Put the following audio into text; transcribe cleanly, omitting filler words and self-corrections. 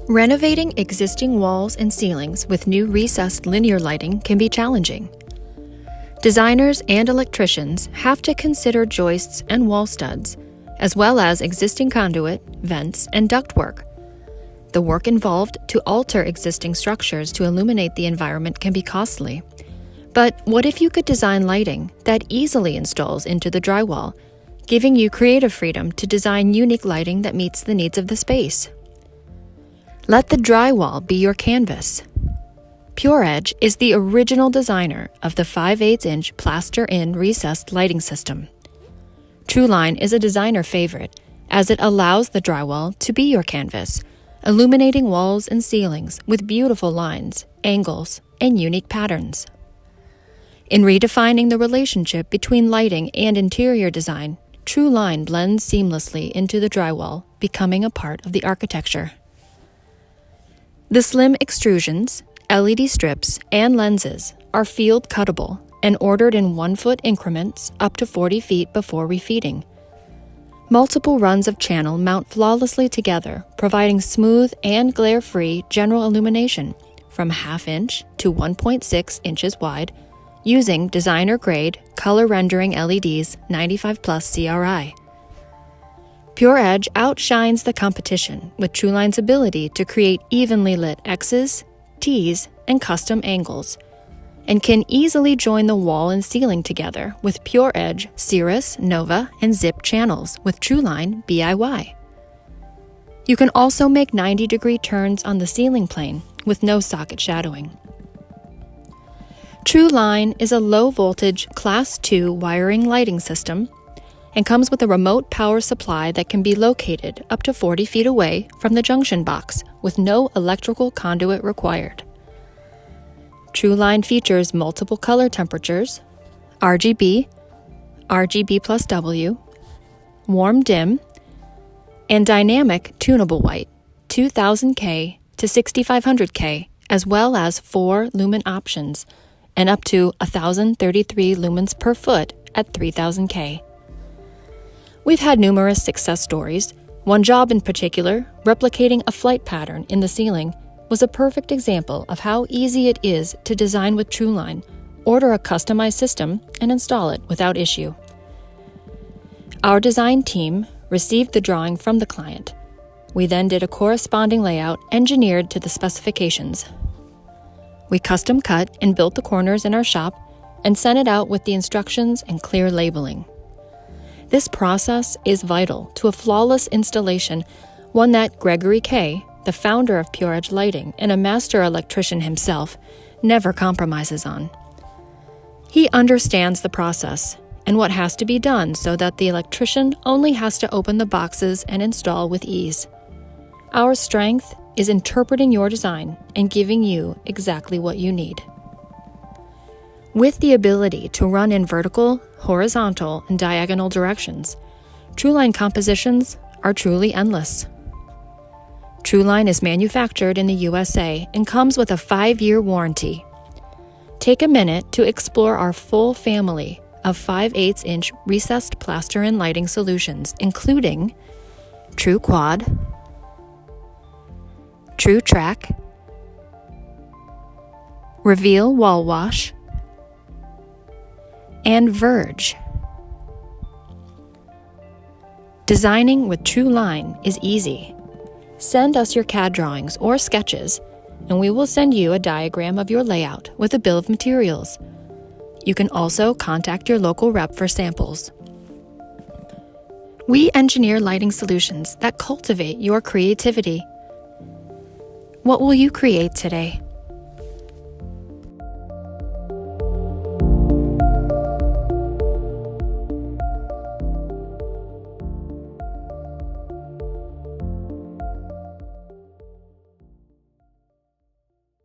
Renovating existing walls and ceilings with new recessed linear lighting can be challenging. Designers and electricians have to consider joists and wall studs, as well as existing conduit, vents, and ductwork. The work involved to alter existing structures to illuminate the environment can be costly. But what if you could design lighting that easily installs into the drywall, giving you creative freedom to design unique lighting that meets the needs of the space? Let the drywall be your canvas. PureEdge is the original designer of the 5/8" plaster-in recessed lighting system. TruLine is a designer favorite as it allows the drywall to be your canvas, illuminating walls and ceilings with beautiful lines, angles, and unique patterns. In redefining the relationship between lighting and interior design, TruLine blends seamlessly into the drywall, becoming a part of the architecture. The slim extrusions, LED strips, and lenses are field cuttable and ordered in 1-foot increments up to 40 feet before refeeding. Multiple runs of channel mount flawlessly together, providing smooth and glare-free general illumination from 1/2 inch to 1.6 inches wide using designer-grade color rendering LEDs 95+ CRI. PureEdge outshines the competition with TruLine's ability to create evenly lit X's, T's, and custom angles, and can easily join the wall and ceiling together with PureEdge Cirrus, Nova, and Zip channels with TruLine BIY. You can also make 90-degree turns on the ceiling plane with no socket shadowing. TruLine is a low-voltage Class 2 wiring lighting system and comes with a remote power supply that can be located up to 40 feet away from the junction box with no electrical conduit required. TruLine features multiple color temperatures, RGB, RGB+W, warm dim, and dynamic tunable white, 2000K to 6500K, as well as 4 lumen options and up to 1033 lumens per foot at 3000K. We've had numerous success stories. One job in particular, replicating a flight pattern in the ceiling, was a perfect example of how easy it is to design with TruLine, order a customized system, and install it without issue. Our design team received the drawing from the client. We then did a corresponding layout engineered to the specifications. We custom cut and built the corners in our shop and sent it out with the instructions and clear labeling. This process is vital to a flawless installation, one that Gregory Kay, the founder of PureEdge Lighting and a master electrician himself, never compromises on. He understands the process and what has to be done so that the electrician only has to open the boxes and install with ease. Our strength is interpreting your design and giving you exactly what you need. With the ability to run in vertical, horizontal, and diagonal directions, TruLine compositions are truly endless. TruLine is manufactured in the USA and comes with a 5-year warranty. Take a minute to explore our full family of 5/8" recessed plaster-in lighting solutions, including TruQuad, TruTrack, Reveal Wall Wash, and Verge. Designing with TruLine is easy. Send us your CAD drawings or sketches, and we will send you a diagram of your layout with a bill of materials. You can also contact your local rep for samples. We engineer lighting solutions that cultivate your creativity. What will you create today?